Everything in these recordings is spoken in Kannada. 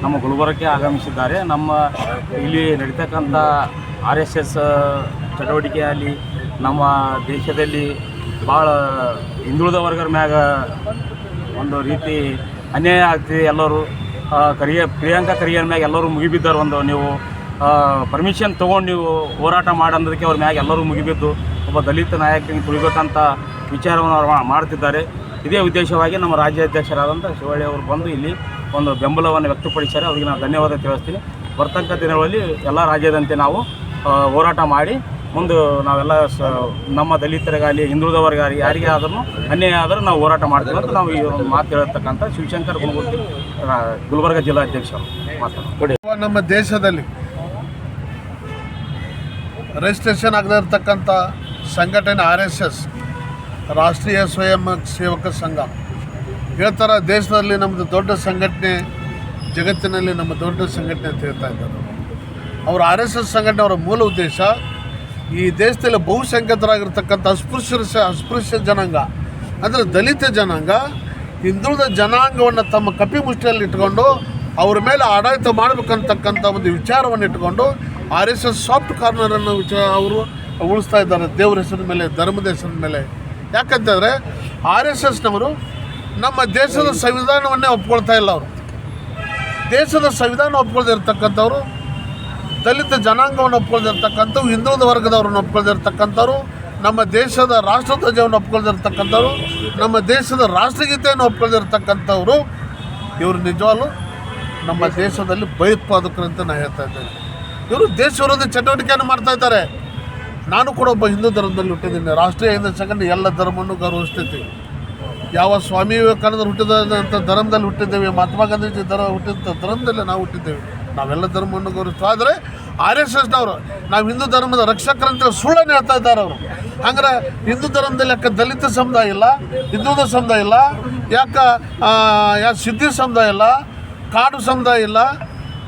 ನಮ್ಮ ಗುಲ್ಬರ್ಗಕ್ಕೆ ಆಗಮಿಸಿದ್ದಾರೆ. ನಮ್ಮ ಇಲ್ಲಿ ನಡೀತಕ್ಕಂಥ RSS ಚಟುವಟಿಕೆಯಲ್ಲಿ ನಮ್ಮ ದೇಶದಲ್ಲಿ ಭಾಳ ಹಿಂದುಳಿದ ವರ್ಗದ ಮ್ಯಾಗ ಒಂದು ರೀತಿ ಅನ್ಯಾಯ ಆಗ್ತಿದೆ. ಎಲ್ಲರೂ ಪ್ರಿಯಾಂಕಾ ಖರ್ಗೆ ಮ್ಯಾಗ ಎಲ್ಲರೂ ಮುಗಿಬಿದ್ದಾರೆ. ನೀವು ಪರ್ಮಿಷನ್ ತೊಗೊಂಡು ನೀವು ಹೋರಾಟ ಮಾಡೋದಕ್ಕೆ ಅವ್ರ ಮ್ಯಾಗ ಎಲ್ಲರೂ ಮುಗಿಬಿದ್ದು ಒಬ್ಬ ದಲಿತ ನಾಯಕನಿಗೆ ತುಳಿಬೇಕಂತ ವಿಚಾರವನ್ನು ಅವ್ರು ಮಾಡ್ತಿದ್ದಾರೆ. ಇದೇ ಉದ್ದೇಶವಾಗಿ ನಮ್ಮ ರಾಜ್ಯಾಧ್ಯಕ್ಷರಾದಂಥ ಶಿವಳ್ಳಿ ಅವರು ಬಂದು ಇಲ್ಲಿ ಒಂದು ಬೆಂಬಲವನ್ನು ವ್ಯಕ್ತಪಡಿಸಿದ್ದಾರೆ. ಅವರಿಗೆ ನಾನು ಧನ್ಯವಾದ ತಿಳಿಸ್ತೀನಿ. ಬರ್ತಕ್ಕಂಥ ದಿನಗಳಲ್ಲಿ ಎಲ್ಲ ರಾಜ್ಯದಂತೆ ನಾವು ಹೋರಾಟ ಮಾಡಿ ಮುಂದೆ ನಾವೆಲ್ಲ ನಮ್ಮ ದಲಿತರಿಗಾಗಲಿ ಹಿಂದುಳಿದವರಿಗಾಗಲಿ ಯಾರಿಗೆ ಆದ್ರೂ ಅನ್ಯಾಯ ಆದರೂ ನಾವು ಹೋರಾಟ ಮಾಡ್ತೀವಿ ಅಂತ ನಾವು ಈ ಒಂದು ಮಾತು ಹೇಳತಕ್ಕಂಥ ಶಿವಶಂಕರ್ ಗುಣಗುರ್ತಿ ಗುಲ್ಬರ್ಗ ಜಿಲ್ಲಾಧ್ಯಕ್ಷರು ಮಾತಾಡ್ತಾರೆ. ನಮ್ಮ ದೇಶದಲ್ಲಿ ರಿಜಿಸ್ಟ್ರೇಷನ್ ಆಗದೇ ಇರತಕ್ಕಂಥ ಸಂಘಟನೆ RSS ರಾಷ್ಟ್ರೀಯ ಸ್ವಯಂ ಸೇವಕ ಸಂಘ ಹೇಳ್ತಾರೆ. ದೇಶದಲ್ಲಿ ನಮ್ಮದು ದೊಡ್ಡ ಸಂಘಟನೆ, ಜಗತ್ತಿನಲ್ಲಿ ನಮ್ಮ ದೊಡ್ಡ ಸಂಘಟನೆ ಅಂತ ಹೇಳ್ತಾ ಇದ್ದಾರೆ. ಅವರು RSS ಸಂಘಟನೆ ಅವರ ಮೂಲ ಉದ್ದೇಶ ಈ ದೇಶದಲ್ಲಿ ಬಹುಸಂಖ್ಯಾತರಾಗಿರ್ತಕ್ಕಂಥ ಅಸ್ಪೃಶ್ಯ ಜನಾಂಗ ಅಂದರೆ ದಲಿತ ಜನಾಂಗ, ಹಿಂದುಳಿದ ಜನಾಂಗವನ್ನು ತಮ್ಮ ಕಪಿ ಮುಷ್ಟಿಯಲ್ಲಿ ಇಟ್ಕೊಂಡು ಅವ್ರ ಮೇಲೆ ಆಡಳಿತ ಮಾಡಬೇಕಂತಕ್ಕಂಥ ಒಂದು ವಿಚಾರವನ್ನು ಇಟ್ಕೊಂಡು RSS ಸಾಫ್ಟ್ ಕಾರ್ನರನ್ನು ಅವರು ಉಳಿಸ್ತಾ ಇದ್ದಾರೆ. ದೇವರ ಹೆಸರಿನ ಮೇಲೆ, ಧರ್ಮದ ಹೆಸರಿನ ಮೇಲೆ. ಯಾಕಂತಂದರೆ RSSನವರು ನಮ್ಮ ದೇಶದ ಸಂವಿಧಾನವನ್ನೇ ಒಪ್ಕೊಳ್ತಾ ಇಲ್ಲ. ಅವರು ದೇಶದ ಸಂವಿಧಾನ ಒಪ್ಕೊಳ್ದೇ ಇರ್ತಕ್ಕಂಥವ್ರು, ದಲಿತ ಜನಾಂಗವನ್ನು ಒಪ್ಕೊಳ್ದಿರ್ತಕ್ಕಂಥವು, ಹಿಂದುಳಿದ ವರ್ಗದವ್ರನ್ನ ಒಪ್ಕೊಳ್ದಿರ್ತಕ್ಕಂಥವ್ರು, ನಮ್ಮ ದೇಶದ ರಾಷ್ಟ್ರಧ್ವಜವನ್ನು ಒಪ್ಕೊಳ್ದಿರ್ತಕ್ಕಂಥವ್ರು, ನಮ್ಮ ದೇಶದ ರಾಷ್ಟ್ರಗೀತೆಯನ್ನು ಒಪ್ಕೊಳ್ದಿರ್ತಕ್ಕಂಥವ್ರು, ಇವರು ನಿಜವಾಗ್ಲೂ ನಮ್ಮ ದೇಶದಲ್ಲಿ ಭಯೋತ್ಪಾದಕರಂತ ನಾನು ಹೇಳ್ತಾ ಇದ್ದೇನೆ. ಇವರು ದೇಶ ವಿರೋಧಿ ಚಟುವಟಿಕೆಯನ್ನು ಮಾಡ್ತಾ ಇದ್ದಾರೆ. ನಾನು ಕೂಡ ಒಬ್ಬ ಹಿಂದೂ ಧರ್ಮದಲ್ಲಿ ಹುಟ್ಟಿದ್ದೀನಿ. ರಾಷ್ಟ್ರೀಯ ಹಿಂದೂ ಸಂಘಟನೆ ಎಲ್ಲ ಧರ್ಮವನ್ನು ಗೌರವಿಸ್ತೀವಿ. ಯಾವ ಸ್ವಾಮಿ ವಿವೇಕಾನಂದರು ಹುಟ್ಟಿದಂಥ ಧರ್ಮದಲ್ಲಿ ಹುಟ್ಟಿದ್ದೇವೆ, ಮಹಾತ್ಮ ಗಾಂಧೀಜಿ ಹುಟ್ಟಿದಂಥ ಧರ್ಮದಲ್ಲಿ ನಾವು ಹುಟ್ಟಿದ್ದೇವೆ. ನಾವೆಲ್ಲ ಧರ್ಮವನ್ನು ಗೌರವಿಸ್ತೀವಿ. ಆದರೆ RSSನವರು ನಾವು ಹಿಂದೂ ಧರ್ಮದ ರಕ್ಷಕರಂತೇಳಿ ಸುಳ್ಳನ್ನು ಹೇಳ್ತಾ ಇದ್ದಾರೆ. ಅವರು ಹಂಗಾರೆ ಹಿಂದೂ ಧರ್ಮದಲ್ಲಿ ಯಾಕೆ ದಲಿತ ಸಮುದಾಯ ಇಲ್ಲ, ಹಿಂದುಳಿದ ಸಮುದಾಯ ಇಲ್ಲ, ಯಾಕೆ ಸಿದ್ಧಿ ಸಮುದಾಯ ಇಲ್ಲ, ಕಾಡು ಸಮುದಾಯ ಇಲ್ಲ?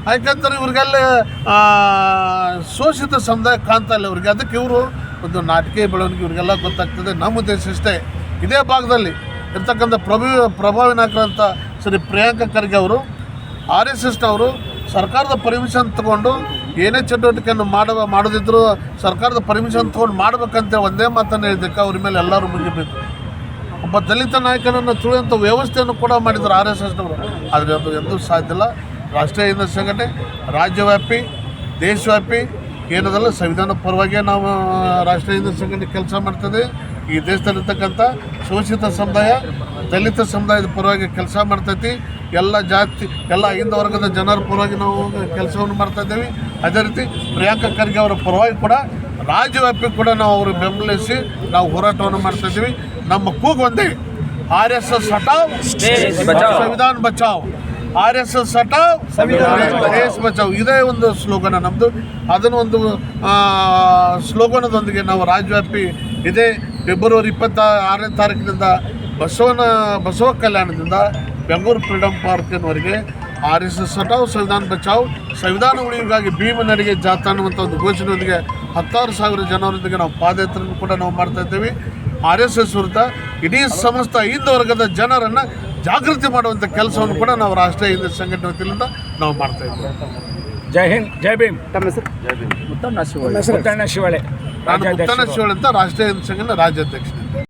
ಯಾಕಂತಾರೆ ಇವ್ರಿಗೆಲ್ಲ ಶೋಷಿತ ಸಮುದಾಯ ಕಾಣ್ತಾ ಇಲ್ಲ ಇವರಿಗೆ. ಅದಕ್ಕೆ ಇವರು ಒಂದು ನಾಟಕೀಯ ಬೆಳವಣಿಗೆ ಇವ್ರಿಗೆಲ್ಲ ಗೊತ್ತಾಗ್ತದೆ. ನಮ್ಮ ಉದ್ದೇಶ ಇಷ್ಟೇ, ಇದೇ ಭಾಗದಲ್ಲಿ ಇರ್ತಕ್ಕಂಥ ಪ್ರಭಾವಿ ನಾಯಕರಂಥ ಶ್ರೀ ಪ್ರಿಯಾಂಕಾ ಖರ್ಗೆ ಅವರು RSSನವರು ಸರ್ಕಾರದ ಪರ್ಮಿಷನ್ ತೊಗೊಂಡು ಏನೇ ಚಟುವಟಿಕೆಯನ್ನು ಮಾಡೋದಿದ್ರು ಸರ್ಕಾರದ ಪರ್ಮಿಷನ್ ತೊಗೊಂಡು ಮಾಡ್ಬೇಕಂತೇಳಿ ಒಂದೇ ಮಾತನ್ನು ಹೇಳಿದ್ದಕ್ಕೆ ಅವ್ರ ಮೇಲೆ ಎಲ್ಲರೂ ಮುಗಿಬೇಕು. ಒಬ್ಬ ದಲಿತ ನಾಯಕನನ್ನು ತುಳಿಯುವಂಥ ವ್ಯವಸ್ಥೆಯನ್ನು ಕೂಡ ಮಾಡಿದ್ರು RSSನವರು. ಆದರೆ ಅದು ಎಂದೂ ಸಾಧ್ಯ ಇಲ್ಲ. ರಾಷ್ಟ್ರೀಯ ಹಿಂದೂ ಸಂಘಟನೆ ರಾಜ್ಯವ್ಯಾಪಿ, ದೇಶವ್ಯಾಪಿ ಏನದಲ್ಲ ಸಂವಿಧಾನ ಪರವಾಗಿ ನಾವು ರಾಷ್ಟ್ರೀಯ ಹಿಂದೂ ಸಂಘಟನೆ ಕೆಲಸ ಮಾಡ್ತದೆ. ಈ ದೇಶದಲ್ಲಿರ್ತಕ್ಕಂಥ ಶೋಷಿತ ಸಮುದಾಯ, ದಲಿತ ಸಮುದಾಯದ ಪರವಾಗಿ ಕೆಲಸ ಮಾಡ್ತೈತಿ. ಎಲ್ಲ ಜಾತಿ, ಎಲ್ಲ ಹಿಂದೂ ವರ್ಗದ ಜನರ ಪರವಾಗಿ ನಾವು ಕೆಲಸವನ್ನು ಮಾಡ್ತಾಯಿದ್ದೀವಿ. ಅದೇ ರೀತಿ ಪ್ರಿಯಾಂಕಾ ಖರ್ಗೆ ಅವರ ಪರವಾಗಿ ಕೂಡ ರಾಜ್ಯವ್ಯಾಪಿ ಕೂಡ ನಾವು ಅವ್ರಿಗೆ ಬೆಂಬಲಿಸಿ ನಾವು ಹೋರಾಟವನ್ನು ಮಾಡ್ತಾಯಿದ್ದೀವಿ. ನಮ್ಮ ಕೂಗು ಒಂದೇ, RSS ಹಟಾವ್, ಸಂವಿಧಾನ ಬಚಾವ್. RSS ಹಟಾವ್, ದೇಶ ಬಚಾವ್. ಇದೇ ಒಂದು ಸ್ಲೋಗನ ನಮ್ಮದು. ಅದನ್ನು ಒಂದು ಸ್ಲೋಗನದೊಂದಿಗೆ ನಾವು ರಾಜ್ಯವ್ಯಾಪಿ ಇದೇ ಫೆಬ್ರವರಿ 26ನೇ ತಾರೀಕಿನಿಂದ ಬಸವ ಕಲ್ಯಾಣದಿಂದ ಬೆಂಗಳೂರು ಫ್ರೀಡಮ್ ಪಾರ್ಕ್ನವರೆಗೆ RSS ಹಟಾವ್, ಸಂವಿಧಾನ ಬಚಾವ್, ಸಂವಿಧಾನ ಉಳಿವಿಗಾಗಿ ಭೀಮನಡಿಗೆ ಜಾಥಾ ಅನ್ನುವಂಥ ಒಂದು ಘೋಷಣೆಯೊಂದಿಗೆ 16,000 ಜನರೊಂದಿಗೆ ನಾವು ಪಾದಯಾತ್ರೆಯನ್ನು ಕೂಡ ನಾವು ಮಾಡ್ತಾಯಿದ್ದೇವೆ. RSS ವಿರುದ್ಧ ಇಡೀ ಸಮಸ್ತ ಹಿಂದೂ ವರ್ಗದ ಜನರನ್ನು ಜಾಗೃತಿ ಮಾಡುವಂಥ ಕೆಲಸವನ್ನು ಕೂಡ ನಾವು ರಾಷ್ಟ್ರೀಯ ಹಿಂದೂ ಸಂಘಟನೆ ವತಿಯಿಂದ ನಾವು ಮಾಡ್ತಾಯಿದ್ದೇವೆ. ಜೈ ಹಿಂದ್, ಜೈ ಭೀಮ್. ತಮ್ಮ ಹೆಸರು? ಮುತ್ತಣ್ಣ ಶಿವಳ್ಳಿ. ನಾನು ಮುತ್ತಣ್ಣ ಶಿವಳ್ಳಿ ಅಂತ ರಾಷ್ಟ್ರೀಯ ಹಿಂದೂ ಸಂಘಟನೆ ರಾಜ್ಯಾಧ್ಯಕ್ಷ.